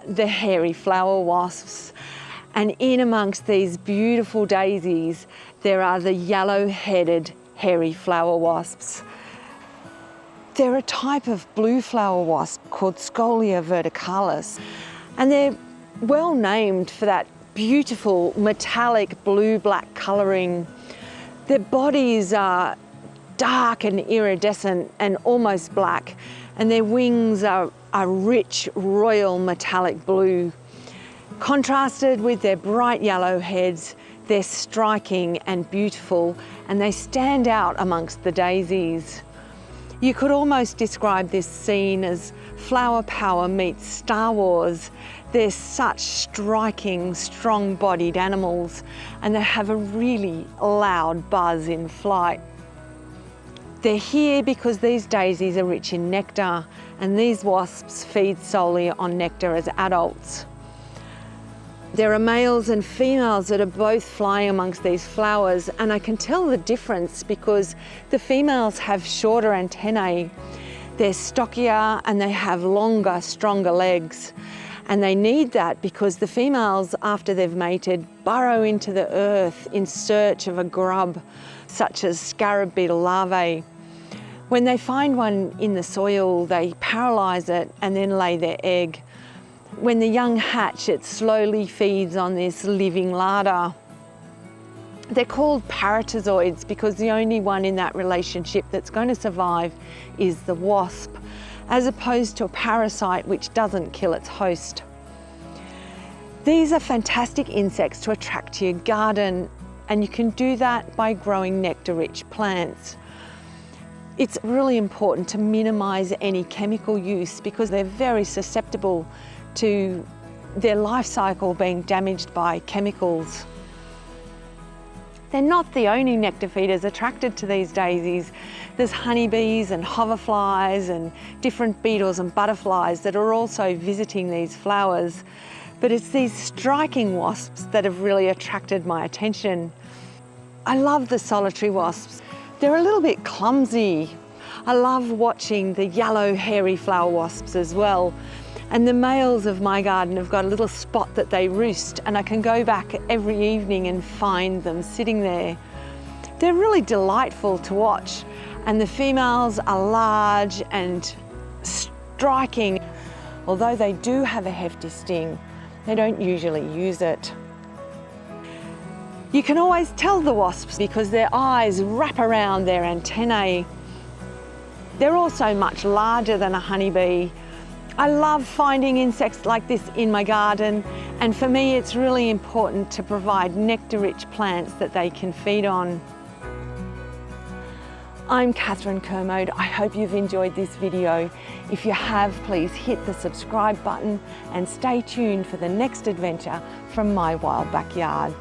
the hairy flower wasps. And in amongst these beautiful daisies, there are the yellow-headed hairy flower wasps. They're a type of blue flower wasp called Scolia verticalis, and they're well named for that beautiful metallic blue-black colouring. Their bodies are dark and iridescent and almost black, and their wings are a rich royal metallic blue. Contrasted with their bright yellow heads, they're striking and beautiful, and they stand out amongst the daisies. You could almost describe this scene as flower power meets Star Wars. They're such striking, strong-bodied animals, and they have a really loud buzz in flight. They're here because these daisies are rich in nectar, and these wasps feed solely on nectar as adults. There are males and females that are both flying amongst these flowers, and I can tell the difference because the females have shorter antennae. They're stockier and they have longer, stronger legs. And they need that because the females, after they've mated, burrow into the earth in search of a grub, such as scarab beetle larvae. When they find one in the soil, they paralyse it and then lay their egg. When the young hatch, it slowly feeds on this living larder. They're called paratozoids because the only one in that relationship that's going to survive is the wasp, as opposed to a parasite which doesn't kill its host. These are fantastic insects to attract to your garden, and you can do that by growing nectar-rich plants. It's really important to minimise any chemical use because they're very susceptible to their life cycle being damaged by chemicals. They're not the only nectar feeders attracted to these daisies. There's honeybees and hoverflies and different beetles and butterflies that are also visiting these flowers. But it's these striking wasps that have really attracted my attention. I love the solitary wasps. They're a little bit clumsy. I love watching the yellow hairy flower wasps as well. And the males of my garden have got a little spot that they roost, and I can go back every evening and find them sitting there. They're really delightful to watch, and the females are large and striking. Although they do have a hefty sting, they don't usually use it. You can always tell the wasps because their eyes wrap around their antennae. They're also much larger than a honeybee. I love finding insects like this in my garden, and for me it's really important to provide nectar-rich plants that they can feed on. I'm Catherine Kermode. I hope you've enjoyed this video. If you have, please hit the subscribe button and stay tuned for the next adventure from my wild backyard.